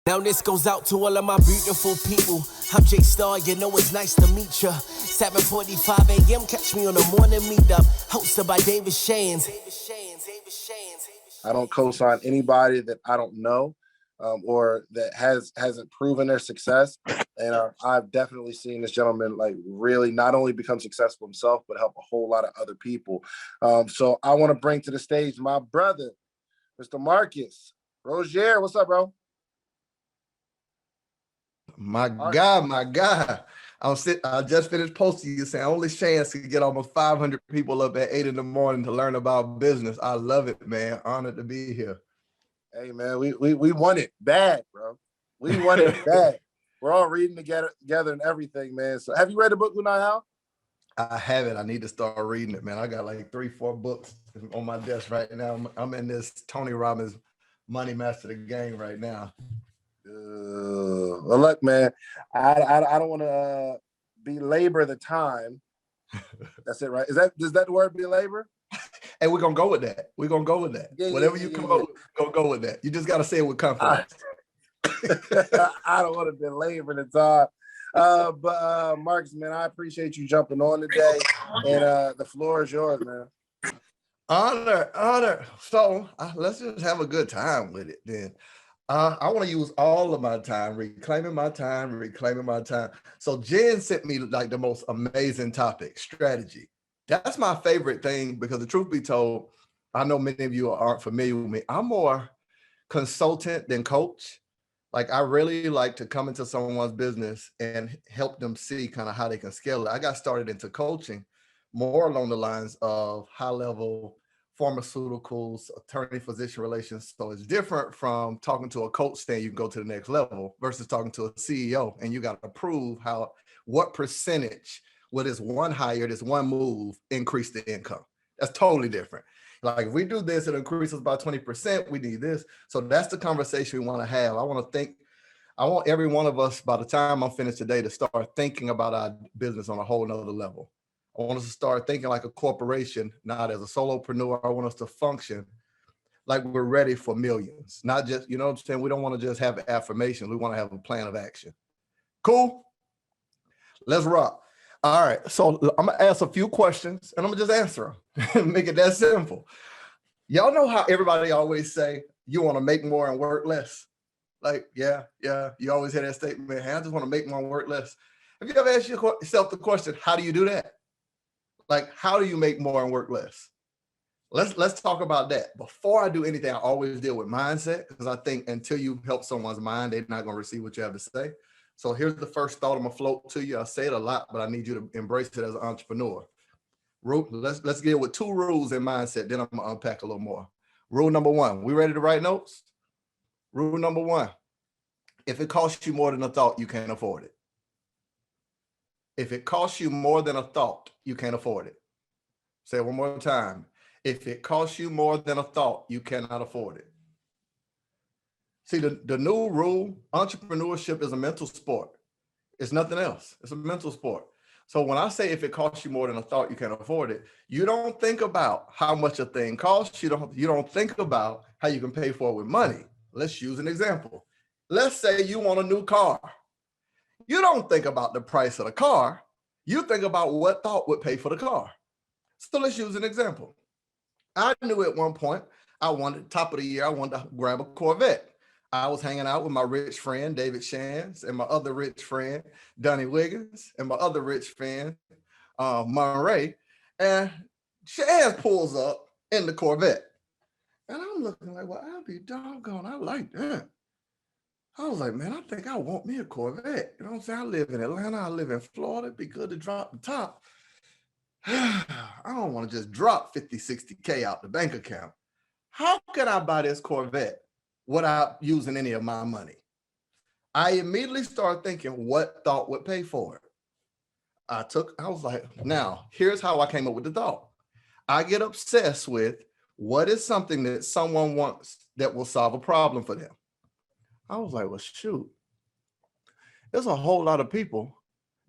Now this goes out to all of my beautiful people. I'm J Star, you know it's nice to meet ya. 7:45 a.m. catch me on the Morning Meetup, hosted by David Shands. I don't co-sign anybody that I don't know or that hasn't proven their success. And I've definitely seen this gentleman like really not only become successful himself, but help a whole lot of other people. So I want to bring to the stage my brother, Mr. Marcus Rosier. What's up, bro? My God. I just finished posting you saying only Shands could get almost 500 people up at 8 in the morning to learn about business. I love it, man. Honored to be here. Hey, man, we want it bad, bro. We want it bad. We're all reading together and everything, man. So have you read the book, Lunai How? I haven't. I need to start reading it, man. I got like 3-4 books on my desk right now. I'm in this Tony Robbins Money Master the Game right now. Well, look, man, I don't want to belabor the time. That's it, right? Does that word belabor? Hey, we're gonna go with that. Yeah, Whatever you come up with, go with that. You just gotta say it with confidence. I don't want to belabor the time. But Marcus, man, I appreciate you jumping on today, and the floor is yours, man. Honor. So let's just have a good time with it then. I want to use all of my time, reclaiming my time. So Jen sent me like the most amazing topic, strategy. That's my favorite thing because the truth be told, I know many of you aren't familiar with me. I'm more consultant than coach. Like I really like to come into someone's business and help them see kind of how they can scale it. I got started into coaching more along the lines of high level pharmaceuticals, attorney-physician relations. So it's different from talking to a coach saying you can go to the next level versus talking to a CEO and you got to prove what percentage with this one hire, this one move, increase the income. That's totally different. Like if we do this, it increases by 20%, we need this. So that's the conversation we want to have. I want every one of us, by the time I'm finished today, to start thinking about our business on a whole nother level. I want us to start thinking like a corporation, not as a solopreneur. I want us to function like we're ready for millions, not just, you know what I'm saying? We don't want to just have affirmations. We want to have a plan of action. Cool? Let's rock. All right. So I'm going to ask a few questions and I'm going to just answer them. Make it that simple. Y'all know how everybody always say, you want to make more and work less? Like, yeah. You always hear that statement, hey, I just want to make more and work less. Have you ever asked yourself the question, how do you do that? Like, how do you make more and work less? Let's talk about that. Before I do anything, I always deal with mindset because I think until you help someone's mind, they're not going to receive what you have to say. So here's the first thought I'm going to float to you. I say it a lot, but I need you to embrace it as an entrepreneur. Let's deal with 2 rules in mindset. Then I'm going to unpack a little more. Rule number 1. We ready to write notes? Rule number 1. If it costs you more than a thought, you can't afford it. If it costs you more than a thought, you can't afford it. Say it one more time. If it costs you more than a thought, you cannot afford it. See, the new rule, entrepreneurship is a mental sport. It's nothing else. It's a mental sport. So when I say if it costs you more than a thought, you can't afford it, you don't think about how much a thing costs. You don't think about how you can pay for it with money. Let's use an example. Let's say you want a new car. You don't think about the price of the car. You think about what thought would pay for the car. So let's use an example. I knew at one point, top of the year, I wanted to grab a Corvette. I was hanging out with my rich friend, David Shands, and my other rich friend, Donnie Wiggins, and my other rich friend, Monray. And Shands pulls up in the Corvette. And I'm looking like, well, I'll be doggone, I like that. I was like, man, I think I want me a Corvette. You know what I'm saying? I live in Atlanta. I live in Florida. It'd be good to drop the top. I don't want to just drop 50, 60K out the bank account. How can I buy this Corvette without using any of my money? I immediately started thinking what thought would pay for it. I was like, now, here's how I came up with the thought. I get obsessed with what is something that someone wants that will solve a problem for them. I was like, well, shoot, there's a whole lot of people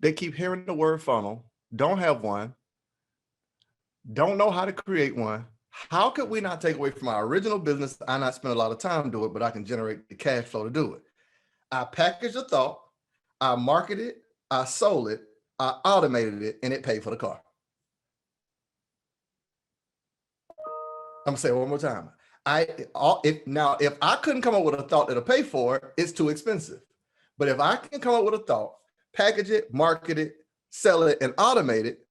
that keep hearing the word funnel, don't have one, don't know how to create one. How could we not take away from our original business? I not spend a lot of time doing it, but I can generate the cash flow to do it. I packaged the thought, I marketed it, I sold it, I automated it, and it paid for the car. I'm gonna say it one more time. If I couldn't come up with a thought that'll pay for it, it's too expensive. But if I can come up with a thought, package it, market it, sell it, and automate it,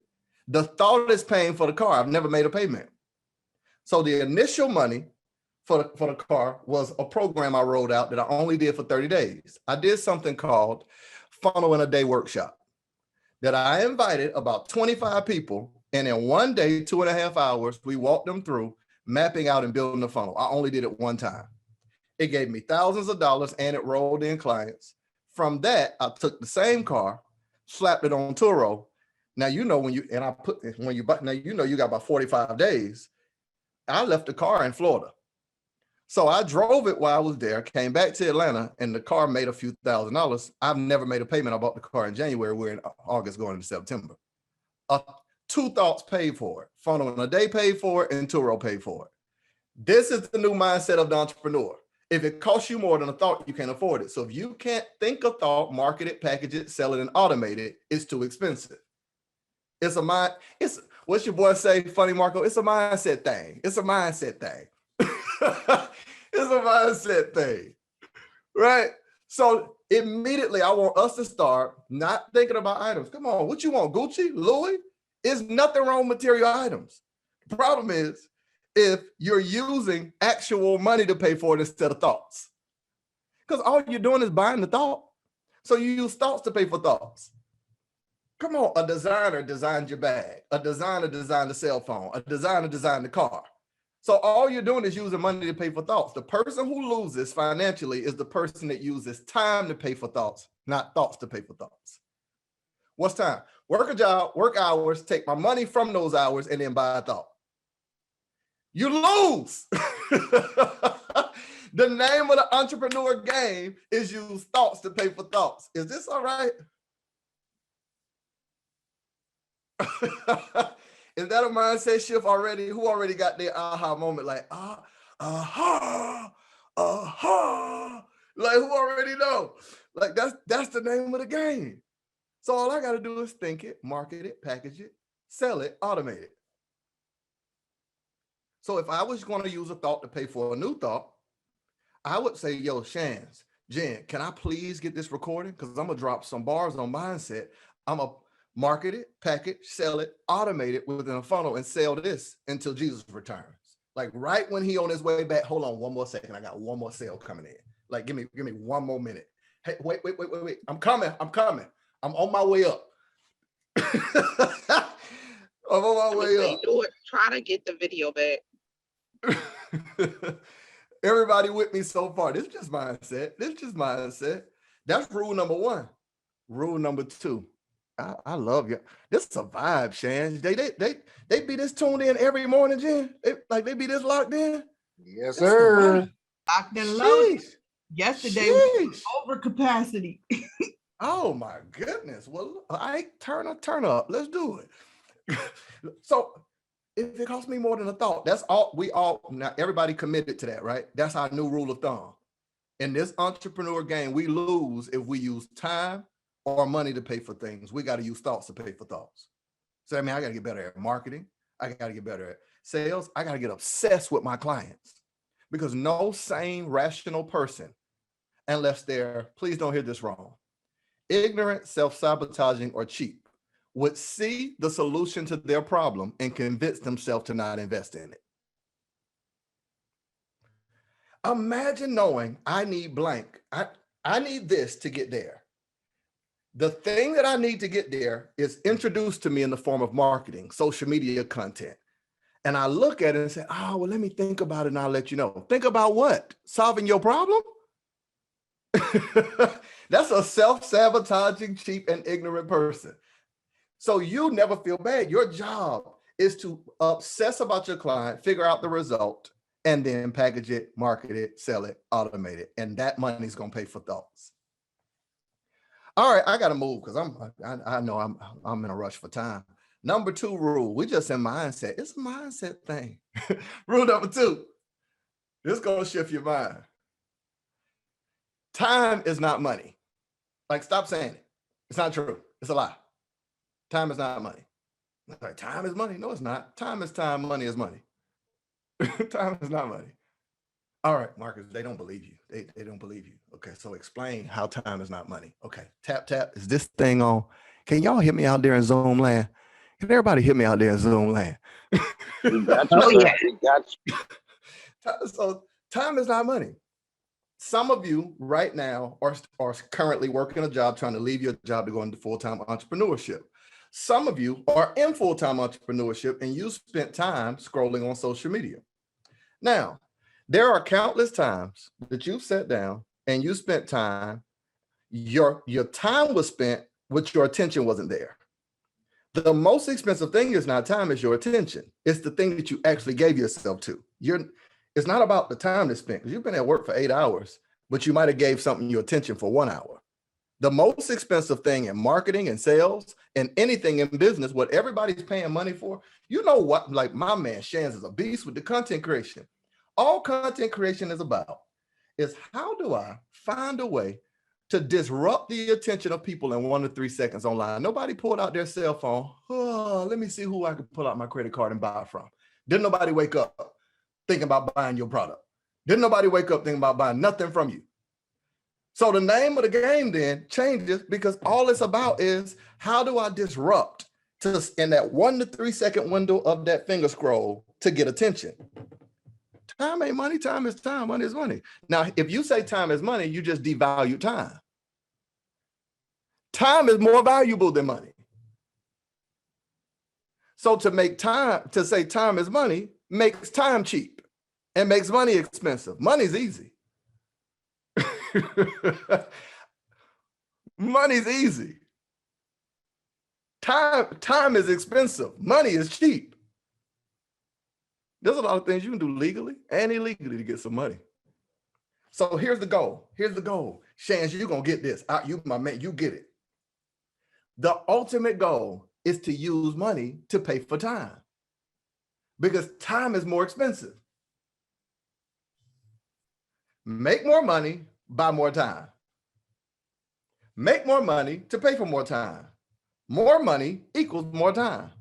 the thought is paying for the car. I've never made a payment. So the initial money for the car was a program I rolled out that I only did for 30 days. I did something called Funnel in a Day Workshop that I invited about 25 people. And in one day, 2.5 hours, we walked them through mapping out and building the funnel. I only did it one time. It gave me thousands of dollars and it rolled in clients. From that, I took the same car, slapped it on Turo. Now, you know, you got about 45 days. I left the car in Florida. So I drove it while I was there, came back to Atlanta, and the car made a few $1,000s. I've never made a payment. I bought the car in January. We're in August going into September. 2 thoughts paid for it. Funnel in a Day paid for it, and Turo paid for it. This is the new mindset of the entrepreneur. If it costs you more than a thought, you can't afford it. So if you can't think a thought, market it, package it, sell it, and automate it, it's too expensive. What's your boy say, Funny Marco? It's a mindset thing. It's a mindset thing. It's a mindset thing, right? So immediately I want us to start not thinking about items. Come on, what you want, Gucci, Louis? There's nothing wrong with material items. The problem is if you're using actual money to pay for it instead of thoughts. Because all you're doing is buying the thought. So you use thoughts to pay for thoughts. Come on, a designer designed your bag. A designer designed the cell phone. A designer designed the car. So all you're doing is using money to pay for thoughts. The person who loses financially is the person that uses time to pay for thoughts, not thoughts to pay for thoughts. What's time? Work a job, work hours, take my money from those hours, and then buy a thought. You lose. The name of the entrepreneur game is use thoughts to pay for thoughts. Is this all right? Is that a mindset shift already? Who already got their aha moment? Like, aha. Like, who already know? Like, that's the name of the game. So all I got to do is think it, market it, package it, sell it, automate it. So if I was going to use a thought to pay for a new thought, I would say, yo, Shands, Jen, can I please get this recording? Because I'm going to drop some bars on mindset. I'm going to market it, package, sell it, automate it within a funnel and sell this until Jesus returns. Like right when he on his way back, hold on one more second. I got one more sale coming in. Like, give me 1 more minute. Hey, wait. I'm coming. I'm on my way up. I'm on my way up. Do it. Try to get the video back. Everybody with me so far. This is just mindset. That's rule number 1. Rule number 2. I love you. This is a vibe, Shan. They be this tuned in every morning, Jen. They be this locked in. Yes, sir. Locked and loaded. Yesterday was over capacity. Oh my goodness. Well, I turn up. Let's do it. So if it costs me more than a thought, that's all now everybody committed to that, right? That's our new rule of thumb. In this entrepreneur game, we lose if we use time or money to pay for things. We got to use thoughts to pay for thoughts. So I got to get better at marketing. I got to get better at sales. I got to get obsessed with my clients because no sane, rational person, unless they're, please don't hear this wrong, ignorant, self-sabotaging, or cheap, would see the solution to their problem and convince themselves to not invest in it. Imagine knowing I need blank. I need this to get there. The thing that I need to get there is introduced to me in the form of marketing, social media content. And I look at it and say, oh, well, let me think about it and I'll let you know. Think about what? Solving your problem? That's a self-sabotaging, cheap, and ignorant person. So you never feel bad. Your job is to obsess about your client, figure out the result, and then package it, market it, sell it, automate it. And that money's going to pay for thoughts. All right, I got to move because I know I'm in a rush for time. Number 2 rule, we just in mindset. It's a mindset thing. Rule number 2, this is going to shift your mind. Time is not money. Like, stop saying it. It's not true. It's a lie. Time is not money. Like, time is money. No, it's not. Time is time. Money is money. Time is not money. All right, Marcus, they don't believe you. They don't believe you. Okay, so explain how time is not money. Okay, tap, tap. Is this thing on? Can y'all hear me out there in Zoom land? Can everybody hear me out there in Zoom land? Oh, yeah. So time is not money. Some of you right now are currently working a job, trying to leave your job to go into full-time entrepreneurship. Some of you are in full-time entrepreneurship and you spent time scrolling on social media. Now, there are countless times that you've sat down and you spent time, your time was spent, but your attention wasn't there. The most expensive thing is not time, it's your attention. It's the thing that you actually gave yourself to. It's not about the time that's spent, because you've been at work for 8 hours, but you might have gave something your attention for 1 hour. The most expensive thing in marketing and sales and anything in business, what everybody's paying money for, you know what, like my man Shands is a beast with the content creation. All content creation is about is how do I find a way to disrupt the attention of people in 1 to 3 seconds online. Nobody pulled out their cell phone. Oh, let me see who I can pull out my credit card and buy from. Didn't nobody wake up thinking about buying your product. Didn't nobody wake up thinking about buying nothing from you. So the name of the game then changes, because all it's about is how do I disrupt in that 1 to 3 second window of that finger scroll to get attention. Time ain't money. Time is time. Money is money. Now, if you say time is money, you just devalue time. Time is more valuable than money. So to say time is money makes time cheap and makes money expensive. Money's easy. Money's easy. Time is expensive. Money is cheap. There's a lot of things you can do legally and illegally to get some money. So here's the goal. Here's the goal. Shands, you're going to get this. You, my man, you get it. The ultimate goal is to use money to pay for time, because time is more expensive. Make more money, buy more time. Make more money to pay for more time. More money equals more time.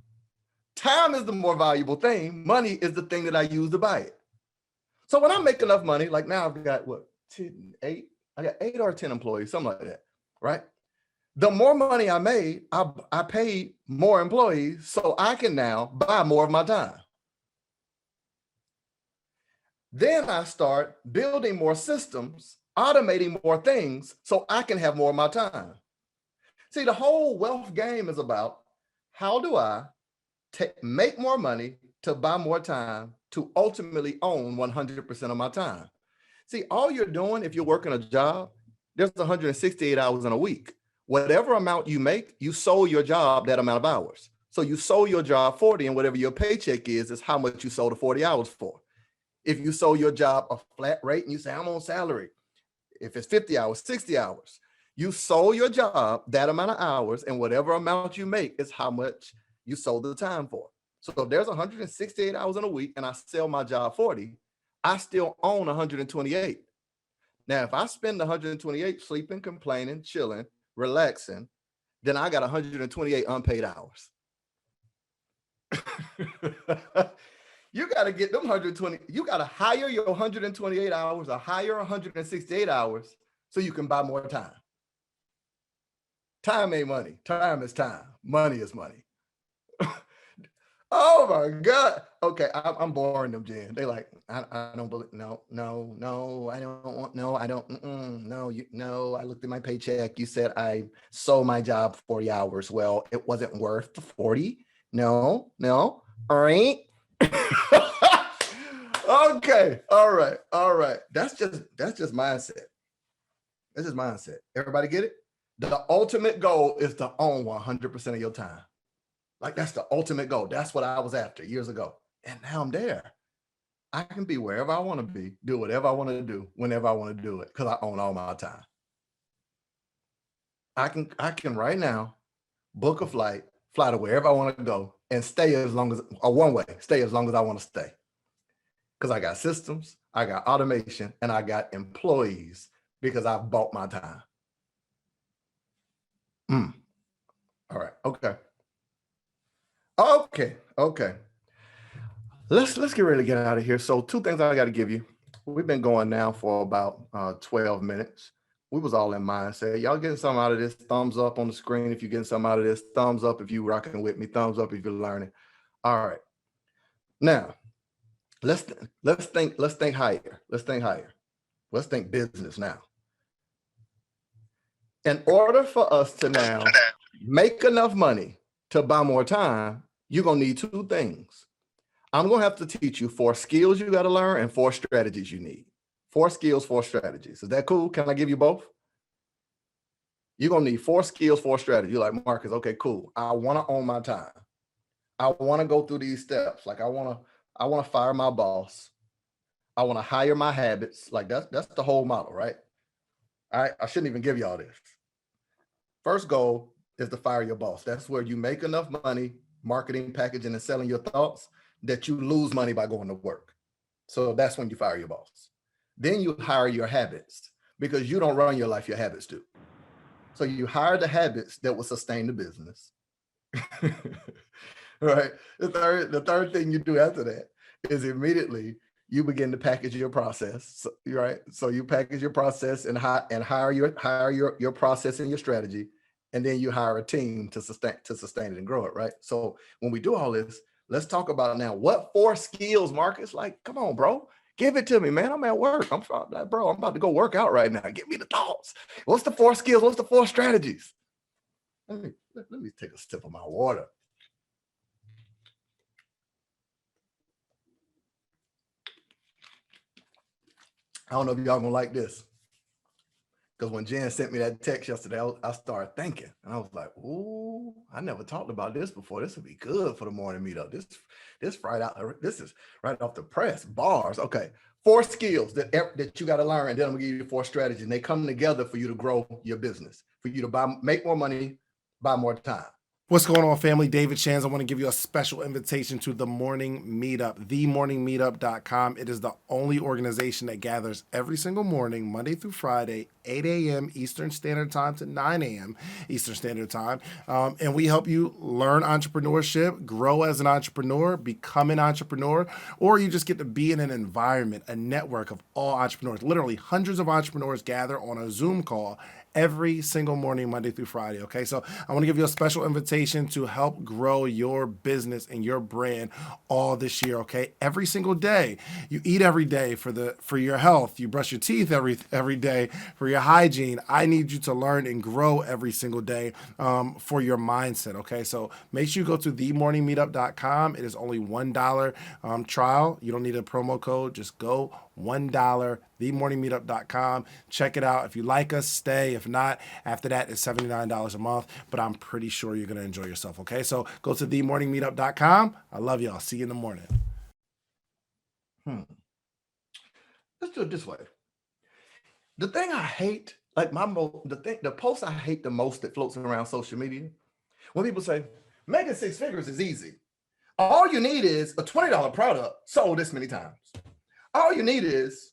Time is the more valuable thing. Money is the thing that I use to buy it. So when I make enough money, like now I've got I got 8 or 10 employees, something like that, right? The more money I made, I paid more employees, so I can now buy more of my time. Then I start building more systems, automating more things, so I can have more of my time. See, the whole wealth game is about how do I make more money to buy more time to ultimately own 100% of my time. See, all you're doing if you're working a job, there's 168 hours in a week. Whatever amount you make, you sold your job that amount of hours. So you sold your job 40, and whatever your paycheck is how much you sold the 40 hours for. If you sold your job a flat rate and you say, I'm on salary, if it's 50 hours, 60 hours, you sold your job that amount of hours, and whatever amount you make is how much you sold the time for. So if there's 168 hours in a week and I sell my job 40, I still own 128. Now, if I spend 128 sleeping, complaining, chilling, relaxing, then I got 128 unpaid hours. You got to get them 120. You got to hire your 128 hours or hire 168 hours so you can buy more time. Time ain't money. Time is time. Money is money. Oh my God. Okay, I'm boring them, Jen. They like, I don't believe, no, I don't want, no, I don't, no, I looked at my paycheck. You said I sold my job 40 hours. Well, it wasn't worth the 40. No, all right. Okay, all right. That's just mindset. That's just mindset. Everybody get it? The ultimate goal is to own 100% of your time. Like, that's the ultimate goal. That's what I was after years ago. And now I'm there. I can be wherever I want to be, do whatever I want to do, whenever I want to do it, because I own all my time. I can right now book a flight, fly to wherever I want to go, and stay as long as, or one way, stay as long as I want to stay. Because I got systems, I got automation, and I got employees because I've bought my time. All right. Okay. Let's get ready to get out of here. So 2 things I got to give you. We've been going now for about 12 minutes. We was all in mindset. Y'all getting something out of this? Thumbs up on the screen if you're getting something out of this. Thumbs up if you rocking with me. Thumbs up if you're learning. All right. Now, let's think higher. Let's think business now. In order for us to now make enough money to buy more time, you're going to need 2 things. I'm going to have to teach you 4 skills you got to learn and 4 strategies you need. 4 skills, 4 strategies. Is that cool? Can I give you both? You're going to need 4 skills, 4 strategies. You're like, Marcus, okay, cool. I want to own my time. I want to go through these steps. Like I want to fire my boss. I want to hire my habits. Like that's the whole model, right? I shouldn't even give y'all this. First goal is to fire your boss. That's where you make enough money, marketing, packaging, and selling your thoughts that you lose money by going to work. So that's when you fire your boss. Then you hire your habits because you don't run your life, your habits do. So you hire the habits that will sustain the business. Right. The third thing you do after that is immediately you begin to package your process. Right. So you package your process and hire your process and your strategy. And then you hire a team to sustain it and grow it. Right. So when we do all this, let's talk about now what 4 skills, Marcus. Like, come on, bro. Give it to me, man. I'm at work. I'm about to go work out right now. Give me the thoughts. What's the 4 skills? What's the 4 strategies? Let me take a sip of my water. I don't know if y'all gonna like this. Because when Jen sent me that text yesterday, I started thinking. And I was like, ooh, I never talked about this before. This would be good for the morning meetup. This is right off the press. Bars. Okay. 4 skills that you got to learn. And then I'm gonna give you 4 strategies. And they come together for you to grow your business, for you to make more money, buy more time. What's going on, family? David Shands. I want to give you a special invitation to the Morning Meetup, themorningmeetup.com. It is the only organization that gathers every single morning, Monday through Friday, 8 a.m. Eastern Standard Time to 9 a.m. Eastern Standard Time. And we help you learn entrepreneurship, grow as an entrepreneur, become an entrepreneur, or you just get to be in an environment, a network of all entrepreneurs. Literally hundreds of entrepreneurs gather on a Zoom call every single morning, Monday through Friday. Okay. So I want to give you a special invitation to help grow your business and your brand all this year. Okay. Every single day. You eat every day for your health. You brush your teeth every day for your hygiene. I need you to learn and grow every single day for your mindset. Okay. So make sure you go to themorningmeetup.com. It is only $1 trial. You don't need a promo code. Just go $1, themorningmeetup.com. Check it out. If you like us, stay. If not, after that, it's $79 a month. But I'm pretty sure you're going to enjoy yourself. Okay, so go to themorningmeetup.com. I love y'all. See you in the morning. Let's do it this way. The thing I hate, like the post I hate the most that floats around social media, when people say, making 6 figures is easy. All you need is a $20 product sold this many times. All you need is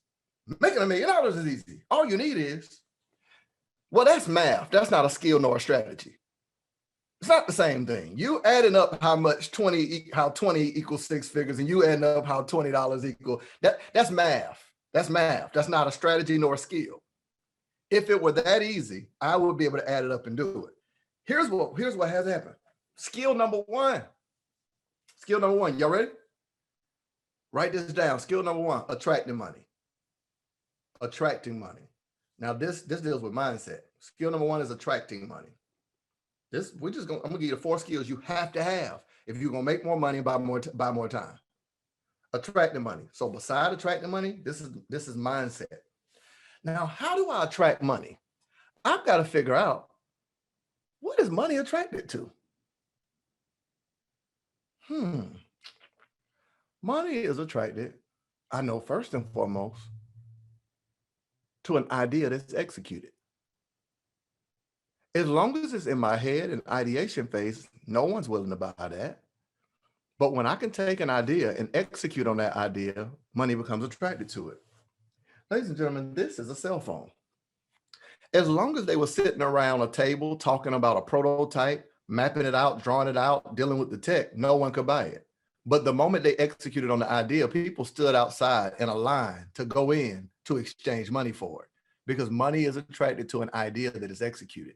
making $1 million is easy. All you need is, well, that's math. That's not a skill nor a strategy. It's not the same thing. You adding up how 20 equals 6 figures, and you adding up how $20 equal. That's math. That's math. That's not a strategy nor a skill. If it were that easy, I would be able to add it up and do it. Here's what has happened. Skill number one. Y'all ready? Write this down. Skill number 1, attracting money. Now this deals with mindset. Skill number 1 is attracting money. I'm gonna give you the 4 skills you have to have if you're gonna make more money and buy more time. Attracting money. So beside attracting money, this is mindset. Now, how do I attract money? I've got to figure out, what is money attracted to? Money is attracted, I know first and foremost, to an idea that's executed. As long as it's in my head and ideation phase, no one's willing to buy that. But when I can take an idea and execute on that idea, money becomes attracted to it. Ladies and gentlemen, this is a cell phone. As long as they were sitting around a table talking about a prototype, mapping it out, drawing it out, dealing with the tech, no one could buy it. But the moment they executed on the idea, people stood outside in a line to go in to exchange money for it, because money is attracted to an idea that is executed.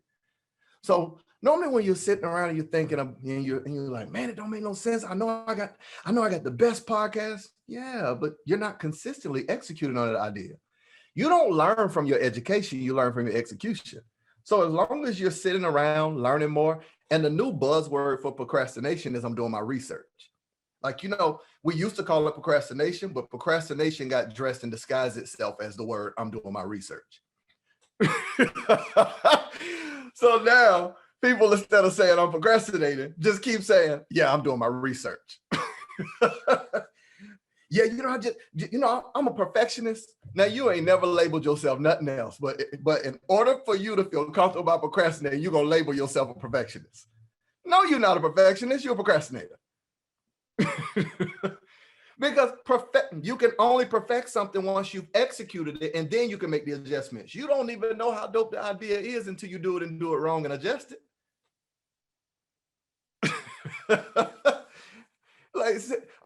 So normally when you're sitting around and you're thinking of, and you're like, man, it don't make no sense. I know I got the best podcast. Yeah, but you're not consistently executing on that idea. You don't learn from your education, you learn from your execution. So as long as you're sitting around learning more, and the new buzzword for procrastination is I'm doing my research. Like, we used to call it procrastination, but procrastination got dressed and disguised itself as the word I'm doing my research. So now people, instead of saying I'm procrastinating, just keep saying, yeah, I'm doing my research. Yeah, I'm a perfectionist. Now, you ain't never labeled yourself nothing else, but in order for you to feel comfortable about procrastinating, you're going to label yourself a perfectionist. No, you're not a perfectionist. You're a procrastinator. Because you can only perfect something once you've executed it, and then you can make the adjustments. You don't even know how dope the idea is until you do it and do it wrong and adjust it. Like,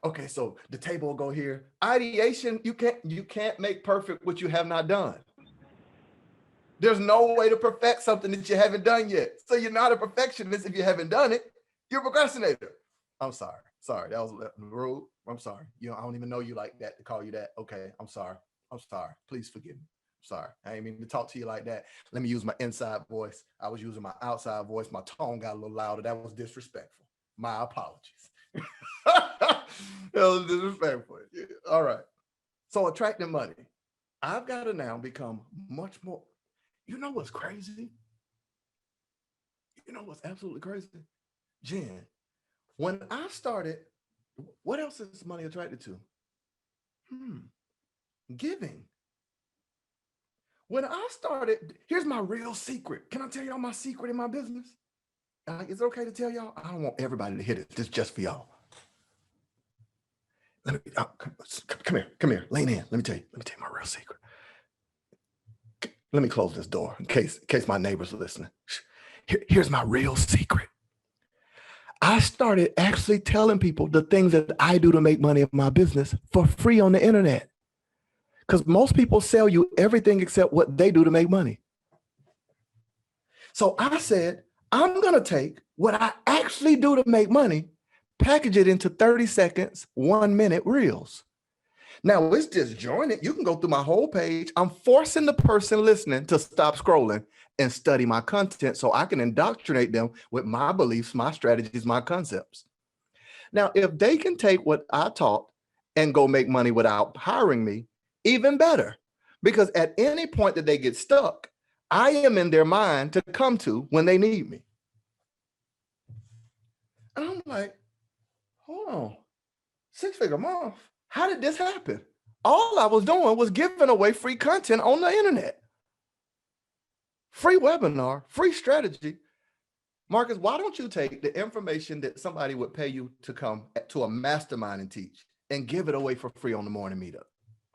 okay, so the table will go here. Ideation, you can't make perfect what you have not done. There's no way to perfect something that you haven't done yet. So you're not a perfectionist if you haven't done it. You're a procrastinator. I'm sorry. Sorry, that was rude. I'm sorry. I don't even know you like that to call you that. Okay, I'm sorry. Please forgive me. I'm sorry. I didn't mean to talk to you like that. Let me use my inside voice. I was using my outside voice. My tone got a little louder. That was disrespectful. My apologies. That was disrespectful. All right. So attracting money. I've got to now become much more. You know what's crazy? You know what's absolutely crazy? Jen, when I started, what else is money attracted to? Giving. When I started, here's my real secret. Can I tell y'all my secret in my business? Is it okay to tell y'all? I don't want everybody to hear this. This is just for y'all. Come here, lean in. Let me tell you my real secret. Let me close this door in case my neighbors are listening. Here's my real secret. I started actually telling people the things that I do to make money in my business for free on the internet. Because most people sell you everything except what they do to make money. So I said, I'm going to take what I actually do to make money, package it into 30 seconds, 1 minute reels. Now it's disjointed. You can go through my whole page. I'm forcing the person listening to stop scrolling and study my content so I can indoctrinate them with my beliefs, my strategies, my concepts. Now, if they can take what I taught and go make money without hiring me, even better, because at any point that they get stuck, I am in their mind to come to when they need me. And I'm like, hold on, 6-figure month. How did this happen? All I was doing was giving away free content on the internet. Free webinar, free strategy. Marcus, why don't you take the information that somebody would pay you to come to a mastermind and teach and give it away for free on the Morning Meetup?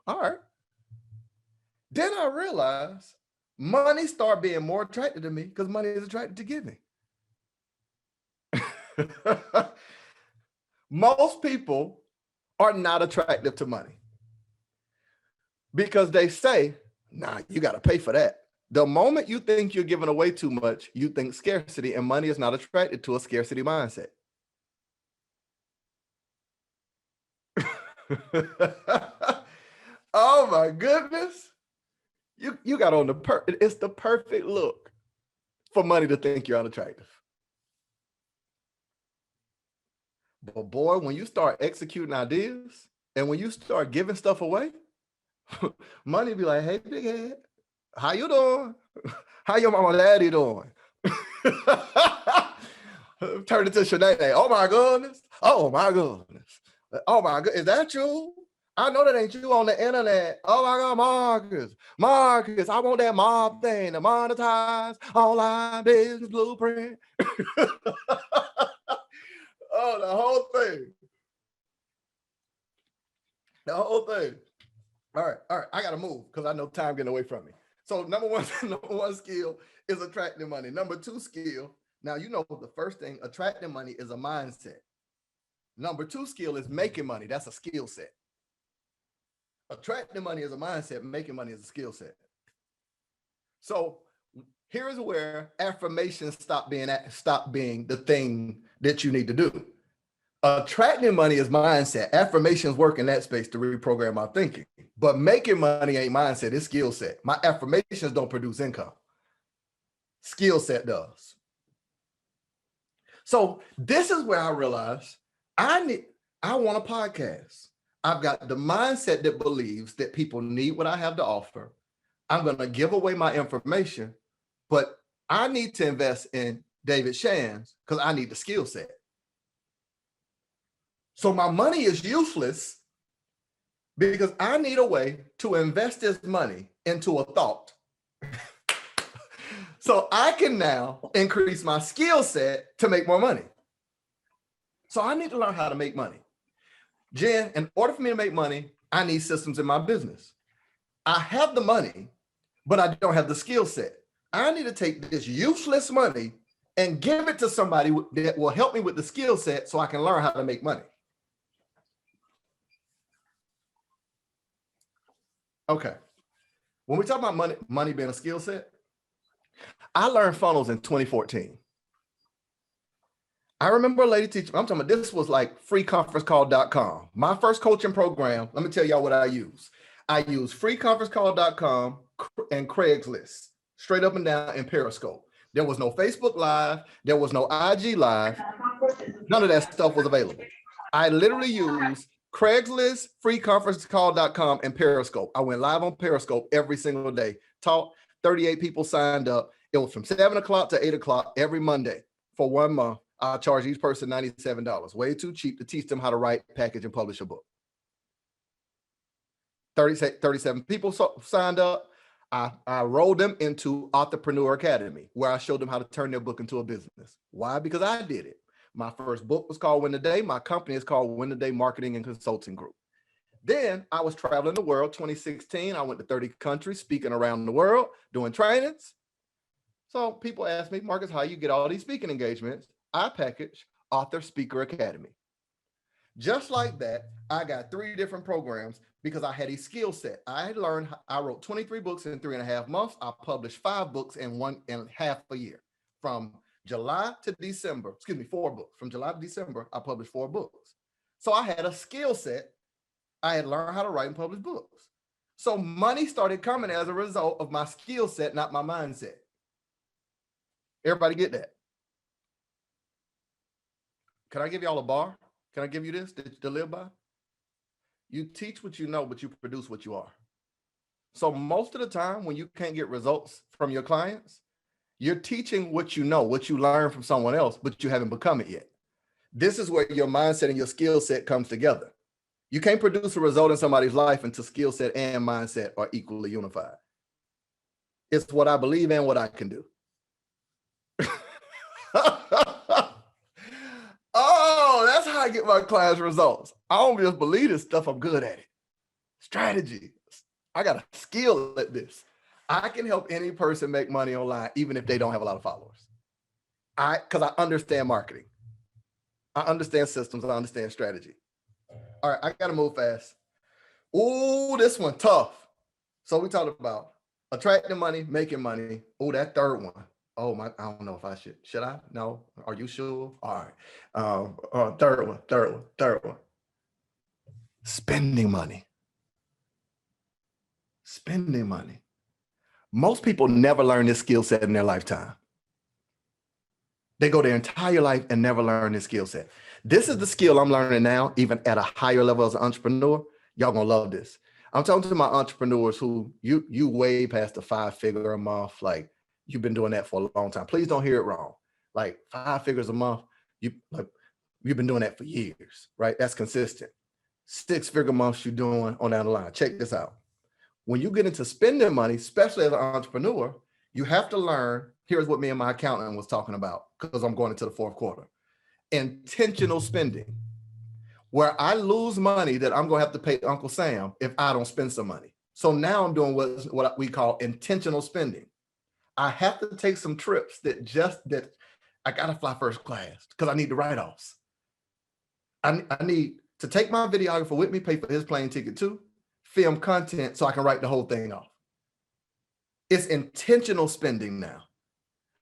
All right. Then I realized money started being more attracted to me because money is attracted to giving. Most people are not attractive to money because they say, nah, you got to pay for that. The moment you think you're giving away too much, you think scarcity, and money is not attracted to a scarcity mindset. Oh my goodness. You got on it's the perfect look for money to think you're unattractive. But boy, when you start executing ideas and when you start giving stuff away, money be like, hey, big head, how you doing? How your mama and daddy doing? Turn it to Sinead. Oh my goodness. Oh my goodness. Oh my God. Is that you? I know that ain't you on the internet. Oh my God, Marcus, I want that mob thing to monetize online business blueprint. Oh, the whole thing. The whole thing. All right. I got to move because I know time getting away from me. So number one skill is attracting money. Number 2 skill, now you know the first thing, attracting money is a mindset. Number 2 skill is making money. That's a skill set. Attracting money is a mindset, making money is a skill set. So here's where affirmations stop being the thing that you need to do. Attracting money is mindset. Affirmations work in that space to reprogram our thinking. But making money ain't mindset, it's skill set. My affirmations don't produce income. Skill set does. So this is where I realized I want a podcast. I've got the mindset that believes that people need what I have to offer. I'm going to give away my information, but I need to invest in David Shands because I need the skill set. So my money is useless because I need a way to invest this money into a thought. So I can now increase my skill set to make more money. So I need to learn how to make money. Jen, in order for me to make money, I need systems in my business. I have the money, but I don't have the skill set. I need to take this useless money and give it to somebody that will help me with the skill set so I can learn how to make money. Okay. When we talk about money being a skill set, I learned funnels in 2014. I remember a lady teaching, I'm talking about this was like freeconferencecall.com. My first coaching program, let me tell y'all what I use. I use freeconferencecall.com and Craigslist, straight up and down in Periscope. There was no Facebook Live. There was no IG Live. None of that stuff was available. I literally used Craigslist, freeconferencecall.com, and Periscope. I went live on Periscope every single day. Taught 38 people signed up. It was from 7 o'clock to 8 o'clock every Monday for 1 month. I charge each person $97. Way too cheap to teach them how to write, package, and publish a book. 37 people signed up. I rolled them into Entrepreneur Academy, where I showed them how to turn their book into a business. Why? Because I did it. My first book was called Win the Day. My company is called Win the Day Marketing and Consulting Group. Then I was traveling the world. 2016, I went to 30 countries, speaking around the world, doing trainings. So people ask me, Marcus, how you get all these speaking engagements? I package Author Speaker Academy. Just like that, I got 3 different programs because I had a skill set. I wrote 23 books in 3.5 months. I published 5 books in 1.5 a year. From July to December, 4 books. From July to December, I published 4 books. So I had a skill set. I had learned how to write and publish books. So money started coming as a result of my skill set, not my mindset. Everybody get that? Can I give y'all a bar? Can I give you this to live by? You teach what you know, but you produce what you are. So most of the time when you can't get results from your clients, you're teaching what you know, what you learn from someone else, but you haven't become it yet. This is where your mindset and your skill set comes together. You can't produce a result in somebody's life until skill set and mindset are equally unified. It's what I believe and what I can do. Oh, that's how I get my clients' results. I don't just believe this stuff. I'm good at it. Strategy. I got a skill at this. I can help any person make money online, even if they don't have a lot of followers. Because I understand marketing. I understand systems. I understand strategy. All right, I got to move fast. Ooh, this one tough. So we talked about attracting money, making money. Oh, that third one. Oh my, I don't know if I should. Should I? No. Are you sure? All right. Third one. Spending money. Spending money. Most people never learn this skill set in their lifetime. They go their entire life and never learn this skill set. This is the skill I'm learning now, even at a higher level as an entrepreneur. Y'all gonna love this. I'm talking to my entrepreneurs who you way past the 5-figure a month. Like, you've been doing that for a long time. Please don't hear it wrong. Like 5 figures a month, you've been doing that for years, right? That's consistent. 6-figure months you're doing on down the line. Check this out. When you get into spending money, especially as an entrepreneur, you have to learn. Here's what me and my accountant was talking about, because I'm going into the 4th quarter. Intentional spending, where I lose money that I'm going to have to pay Uncle Sam if I don't spend some money. So now I'm doing what we call intentional spending. I have to take some trips that I gotta fly first class because I need the write-offs. I need to take my videographer with me, pay for his plane ticket too, film content so I can write the whole thing off. It's intentional spending now.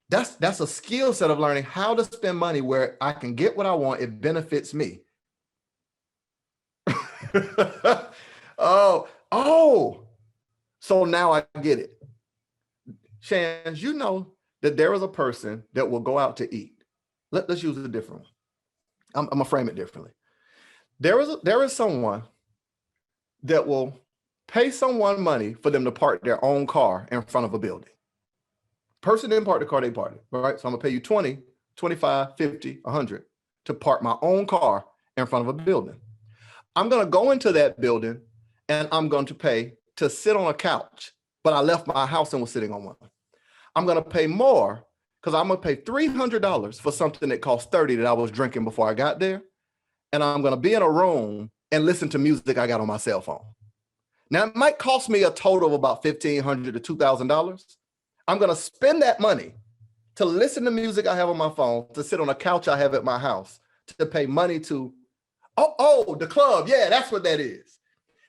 That's a skill set of learning how to spend money where I can get what I want. It benefits me. Oh, so now I get it. Shands, you know that there is a person that will go out to eat. Let's use a different one. I'm gonna frame it differently. There is someone that will pay someone money for them to park their own car in front of a building. Person didn't park the car, they parked it, right? So I'm gonna pay you 20, 25, 50, 100 to park my own car in front of a building. I'm gonna go into that building and I'm going to pay to sit on a couch, but I left my house and was sitting on one. I'm gonna pay more because I'm gonna pay $300 for something that cost $30 that I was drinking before I got there. And I'm gonna be in a room and listen to music I got on my cell phone. Now it might cost me a total of about $1,500 to $2,000. I'm gonna spend that money to listen to music I have on my phone, to sit on a couch I have at my house, to pay money to, the club. Yeah, that's what that is.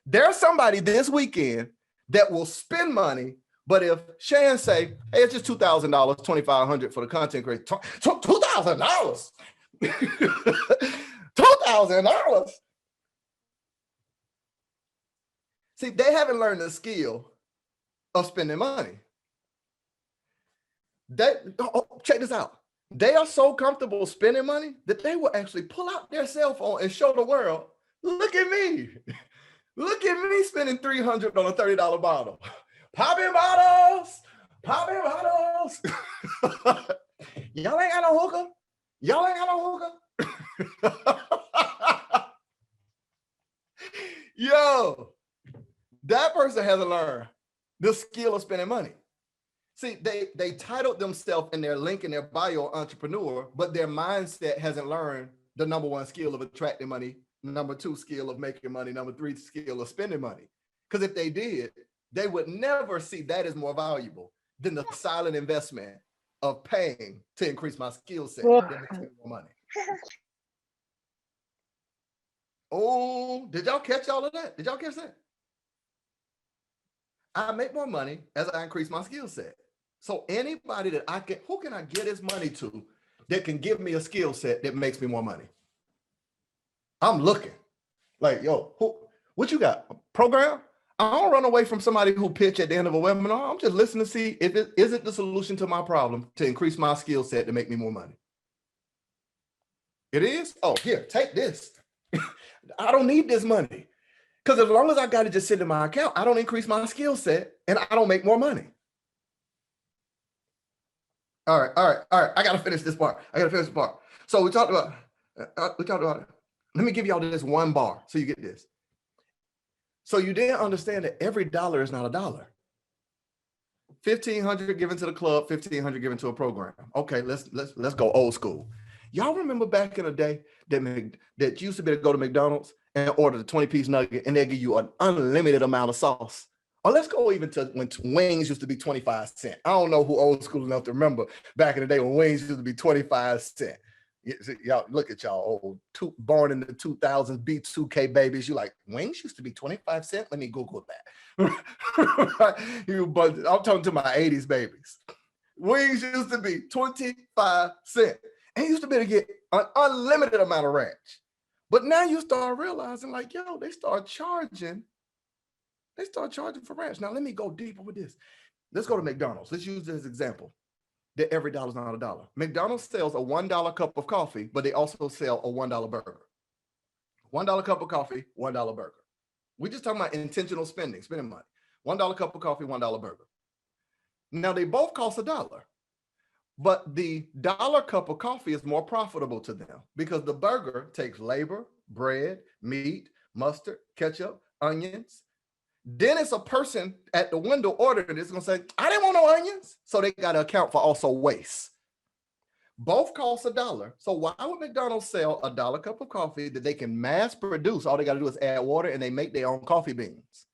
There's somebody this weekend that will spend money, but if Shan say, hey, it's just $2,000, $2,500 for the content creator, $2,000, $2,000. See, they haven't learned the skill of spending money. Check this out. They are so comfortable spending money that they will actually pull out their cell phone and show the world, look at me. Look at me spending $300 on a $30 bottle. Popping bottles. Y'all ain't got no hookah. Y'all ain't got no hookah. Yo, that person hasn't learned the skill of spending money. See, they titled themselves in their link in their bio entrepreneur, but their mindset hasn't learned the number one skill of attracting money, number two skill of making money, number three skill of spending money. Because if they did, they would never see that as more valuable than the silent investment of paying to increase my skill set. That makes me more money. Oh, did y'all catch all of that? Did y'all catch that? I make more money as I increase my skill set. So anybody that who can I get his money to that can give me a skill set that makes me more money? I'm looking like, yo, what you got? A program? I don't run away from somebody who pitch at the end of a webinar. I'm just listening to see if is it the solution to my problem to increase my skill set to make me more money. It is? Oh, here, take this. I don't need this money. Because as long as I got it just sitting in my account, I don't increase my skill set and I don't make more money. All right. I got to finish this part. So we talked about it. Let me give y'all this one bar so you get this. So you didn't understand that every dollar is not a dollar. $1,500 given to the club, $1,500 given to a program. Okay, let's go old school. Y'all remember back in the day that you used to be able to go to McDonald's and order the 20-piece nugget and they'll give you an unlimited amount of sauce? Or let's go even to when wings used to be 25 cents. I don't know who old school enough to remember back in the day when wings used to be 25 cents. Y'all look at y'all old, born in the 2000s, B2K babies. You like, wings used to be 25 cents? Let me Google that. I'm talking to my 80s babies. Wings used to be 25 cents. And you used to be able to get an unlimited amount of ranch. But now you start realizing like, yo, they start charging for ranch. Now let me go deeper with this. Let's go to McDonald's. Let's use this example that every dollar's not a dollar. McDonald's sells a $1 cup of coffee, but they also sell a $1 burger. $1 cup of coffee, $1 burger. We're just talking about intentional spending money. $1 cup of coffee, $1 burger. Now they both cost $1, but the $1 cup of coffee is more profitable to them because the burger takes labor, bread, meat, mustard, ketchup, onions. Then it's a person at the window ordering this going to say, I didn't want no onions. So they got to account for also waste. Both cost $1. So why would McDonald's sell a $1 cup of coffee that they can mass produce? All they got to do is add water and they make their own coffee beans.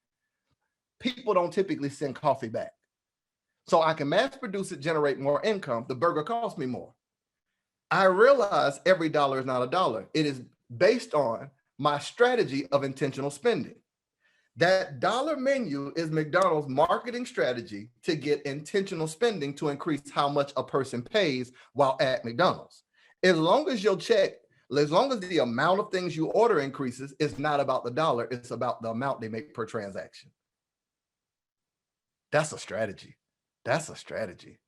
people don't typically send coffee back. So I can mass produce it, generate more income. The burger costs me more. I realize every dollar is not a dollar. It is based on my strategy of intentional spending. That dollar menu is McDonald's marketing strategy to get intentional spending to increase how much a person pays while at McDonald's. As long as the amount of things you order increases, it's not about the dollar, it's about the amount they make per transaction. That's a strategy. That's a strategy.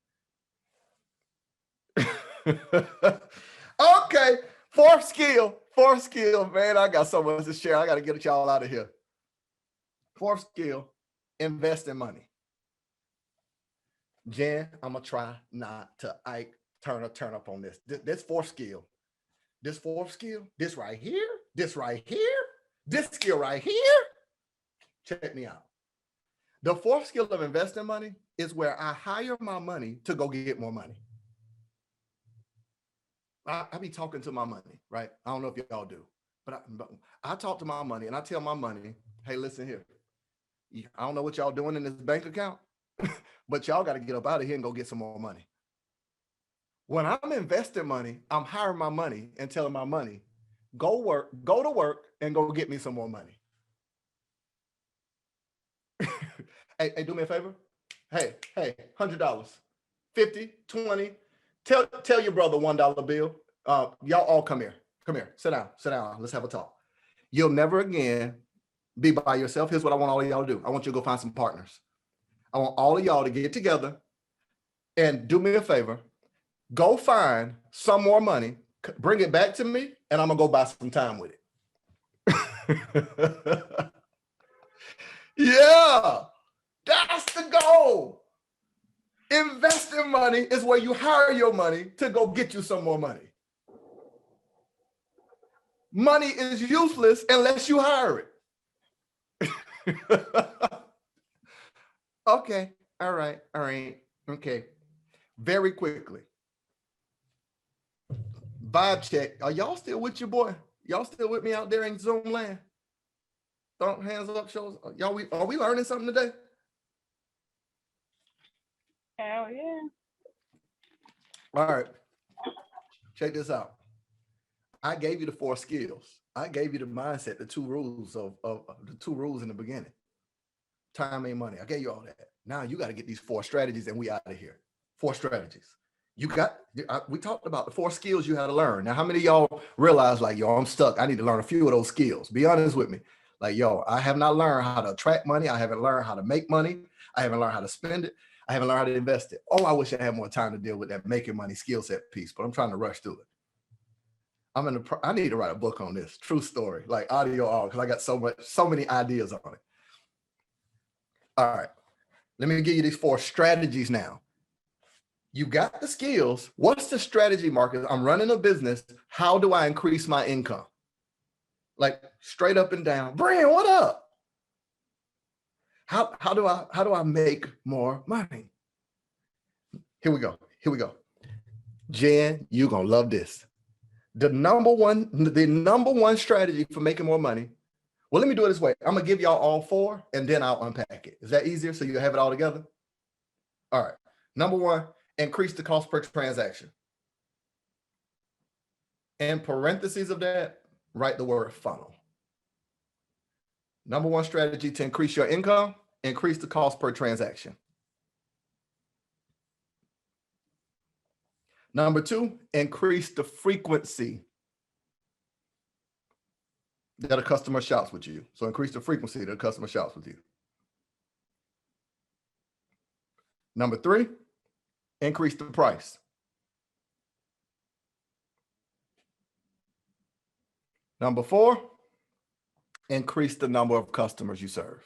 Okay, fourth skill, man. I got so much to share. I got to get y'all out of here. Fourth skill, invest in money. Jen, I'm gonna try not to turn up on this. This fourth skill, this right here, this skill right here. Check me out. The fourth skill of investing money is where I hire my money to go get more money. I be talking to my money, right? I don't know if y'all do, but I talk to my money and I tell my money, hey, listen here. I don't know what y'all doing in this bank account, but y'all got to get up out of here and go get some more money. When I'm investing money, I'm hiring my money and telling my money, go to work and go get me some more money. Hey, do me a favor. Hey, $100, 50, 20. Tell your brother $1 bill. Y'all all come here. Sit down. Let's have a talk. You'll never again be by yourself. Here's what I want all of y'all to do. I want you to go find some partners. I want all of y'all to get together and do me a favor. Go find some more money, bring it back to me, and I'm gonna go buy some time with it. Yeah, that's the goal. Investing money is where you hire your money to go get you some more money. Money is useless unless you hire it. Okay. All right. Okay. Very quickly. Vibe check. Are y'all still with your boy? Y'all still with me out there in Zoom land? Don't hands up, shows. Y'all, are we learning something today? Hell yeah. All right. Check this out. I gave you the 4 skills. I gave you the mindset, the 2 rules of the 2 rules in the beginning. Time ain't money. I gave you all that. Now you got to get these 4 strategies and we out of here. 4 strategies. We talked about the 4 skills you had to learn. Now, how many of y'all realize like, yo, I'm stuck. I need to learn a few of those skills. Be honest with me. Like, yo, I have not learned how to attract money. I haven't learned how to make money. I haven't learned how to spend it. I haven't learned how to invest it. Oh, I wish I had more time to deal with that making money skill set piece, but I'm trying to rush through it. I need to write a book on this. True story, like audio all, because I got so many ideas on it. All right, let me give you these 4 strategies now. You got the skills. What's the strategy, Marcus? I'm running a business. How do I increase my income? Like straight up and down. Brian, what up? How do I make more money? Here we go. Jen, you're gonna love this. The number one strategy for making more money. Well, let me do it this way. I'm gonna give y'all all 4 and then I'll unpack it. Is that easier? So you have it all together? All right. Number 1, increase the cost per transaction. In parentheses of that, write the word funnel. Number 1 strategy to increase your income, increase the cost per transaction. Number 2, increase the frequency that a customer shops with you. So increase the frequency that a customer shops with you. Number 3, increase the price. Number 4, increase the number of customers you serve.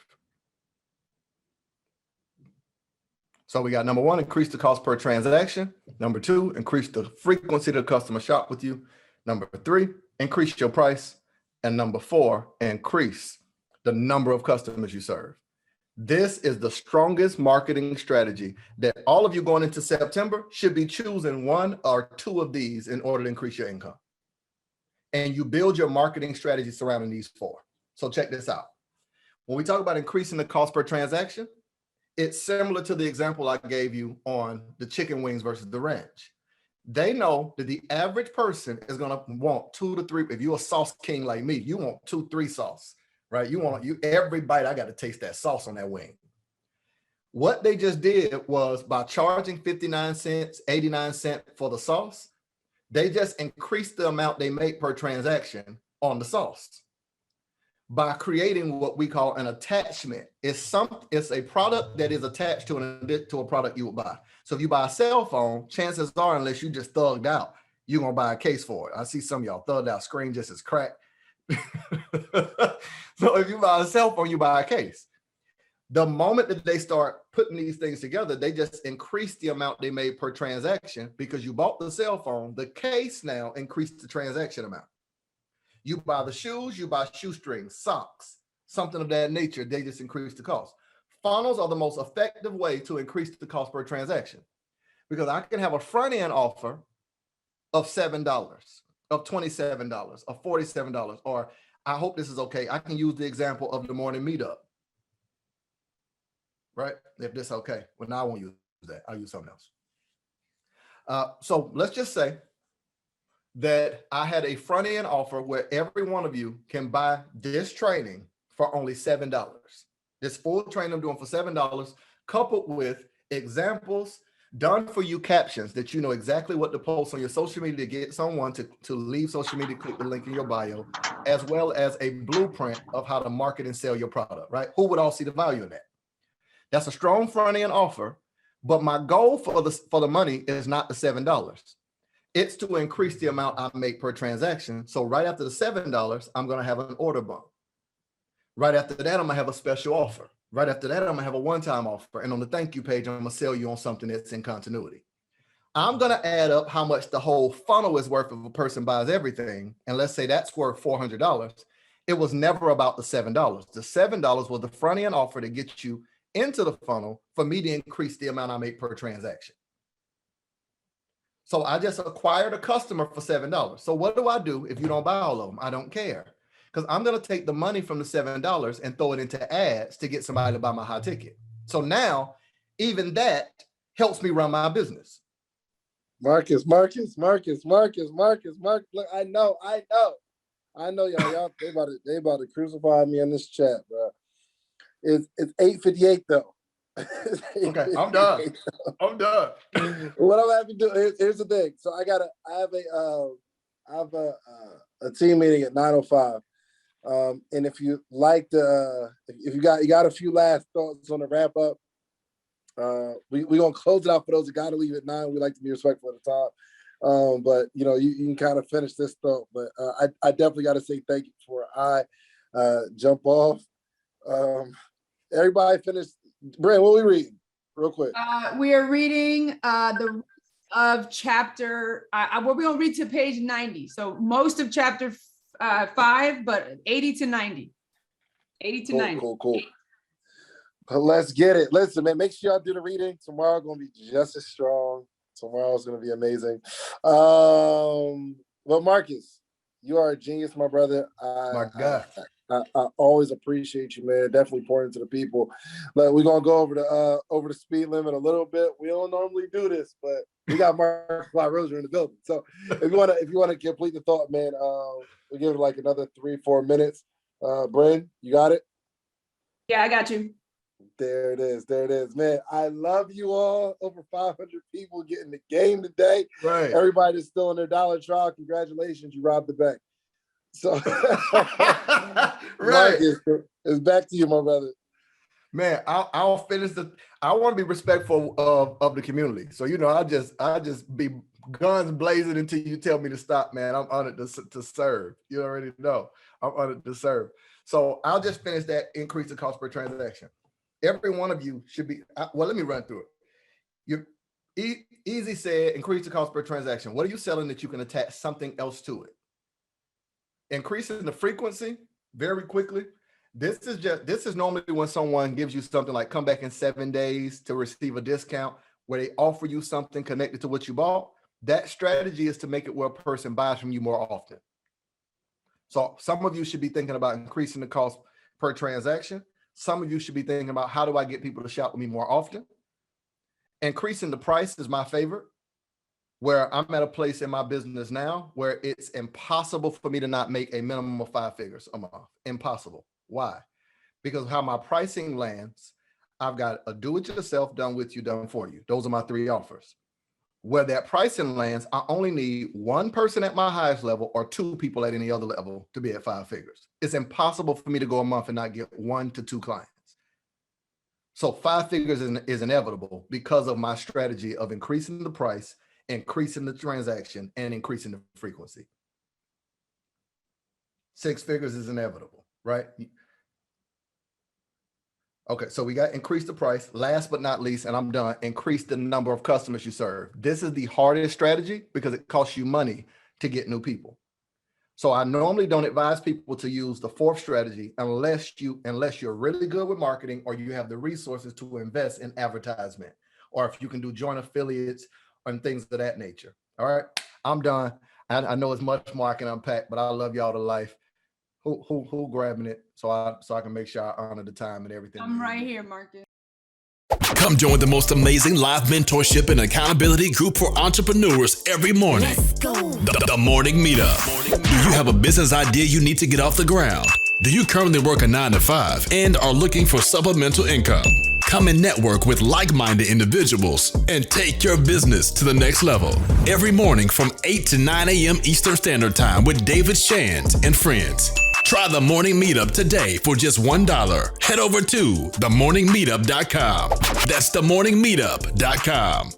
So we got number 1, increase the cost per transaction. Number 2, increase the frequency that the customer shop with you. Number 3, increase your price. And number 4, increase the number of customers you serve. This is the strongest marketing strategy that all of you going into September should be choosing 1 or 2 of these in order to increase your income. And you build your marketing strategy surrounding these 4. So check this out. When we talk about increasing the cost per transaction, it's similar to the example I gave you on the chicken wings versus the ranch. They know that the average person is going to want 2 to 3. If you're a sauce king like me, you want 2, 3 sauce, right? You every bite, I got to taste that sauce on that wing. What they just did was by charging 59 cents, 89 cents for the sauce, they just increased the amount they make per transaction on the sauce by creating what we call an attachment. It's a product that is attached to a product you would buy. So if you buy a cell phone, chances are, unless you just thugged out, you're going to buy a case for it. I see some of y'all thugged out, screen just as cracked. So if you buy a cell phone, you buy a case. The moment that they start putting these things together, they just increase the amount they made per transaction because you bought the cell phone. The case now increased the transaction amount. You buy the shoes, you buy shoestrings, socks, something of that nature. They just increase the cost. Funnels are the most effective way to increase the cost per transaction because I can have a front end offer of $7, of $27, of $47, or I hope this is okay. I can use the example of the morning meetup. Right? If this is okay. Well, now I won't use that. I'll use something else. So let's just say that I had a front end offer where every one of you can buy this training for only $7. This full training I'm doing for $7, coupled with examples, done for you captions that you know exactly what to post on your social media to get someone to leave social media, click the link in your bio, as well as a blueprint of how to market and sell your product, right? Who would all see the value in that? That's a strong front end offer, but my goal for the money is not the $7. It's to increase the amount I make per transaction. So right after the $7, I'm going to have an order bump. Right after that, I'm going to have a special offer. Right after that, I'm going to have a one-time offer. And on the thank you page, I'm going to sell you on something that's in continuity. I'm going to add up how much the whole funnel is worth if a person buys everything. And let's say that's worth $400. It was never about the $7. The $7 was the front end offer to get you into the funnel for me to increase the amount I make per transaction. So I just acquired a customer for $7. So what do I do if you don't buy all of them? I don't care because I'm going to take the money from the $7 and throw it into ads to get somebody to buy my high ticket. So now even that helps me run my business. Marcus. Look, I know, y'all. They about to crucify me in this chat, bro. It's 8:58 though. Okay, I'm done. What I'm having to do here's the thing. So I have a team meeting at 9:05. And if you like if you got a few last thoughts on the wrap up, we gonna close it out for those that gotta leave at 9. We like to be respectful of the time. But you can kind of finish this thought. But I definitely gotta say thank you before I jump off. Everybody finished. Brent, what are we reading? Real quick. We are reading the of chapter. We're going to read to page 90. So most of chapter 5, but 80 to 90. 80 to 90. Cool. But let's get it. Listen, man, make sure y'all do the reading. Tomorrow going to be just as strong. Tomorrow's going to be amazing. Well, Marcus, you are a genius, my brother. My God. I always appreciate you, man. Definitely pouring into the people. But we're gonna go over the speed limit a little bit. We don't normally do this, but we got Marcus Rosier in the building. So if you wanna complete the thought, man, we'll give it like another 3-4 minutes. Bren, you got it? Yeah, I got you. There it is, man. I love you all. Over 500 people getting the game today. Right. Everybody that's still in their dollar trial. Congratulations, you robbed the bank. So, right, it's back to you, my brother. Man, I'll finish I want to be respectful of the community. So I just be guns blazing until you tell me to stop, man. I'm honored to serve. You already know I'm honored to serve. So I'll just finish that. Increase the cost per transaction. Every one of you should be. Well, let me run through it. Easy said, increase the cost per transaction. What are you selling that you can attach something else to it? Increasing the frequency very quickly. This is normally when someone gives you something like come back in 7 days to receive a discount where they offer you something connected to what you bought. That strategy is to make it where a person buys from you more often. So some of you should be thinking about increasing the cost per transaction. Some of you should be thinking about, how do I get people to shop with me more often? Increasing the price is my favorite, where I'm at a place in my business now where it's impossible for me to not make a minimum of 5 figures a month. Impossible. Why? Because of how my pricing lands. I've got a do-it-yourself, done with you, done for you. Those are my 3 offers. Where that pricing lands, I only need 1 person at my highest level or 2 people at any other level to be at 5 figures. It's impossible for me to go a month and not get 1 to 2 clients. So 5 figures is inevitable because of my strategy of increasing the price, increasing the transaction, and increasing the frequency. 6 figures is inevitable, right? Okay, so we got increase the price. Last but not least, and I'm done, increase the number of customers you serve. This is the hardest strategy because it costs you money to get new people. So I normally don't advise people to use the 4th strategy unless you're really good with marketing, or you have the resources to invest in advertisement, or if you can do joint affiliates and things of that nature. All right, I'm done. I know it's much more I can unpack, but I love y'all to life. Who grabbing it so I can make sure I honor the time and everything? I'm right here, Marcus. Come join the most amazing live mentorship and accountability group for entrepreneurs every morning. Let's go. The Morning Meetup. Do you have a business idea you need to get off the ground? Do you currently work a 9 to 5 and are looking for supplemental income? Come and network with like-minded individuals and take your business to the next level. Every morning from 8 to 9 a.m. Eastern Standard Time with David Shands and friends. Try the Morning Meetup today for just $1. Head over to themorningmeetup.com. That's themorningmeetup.com.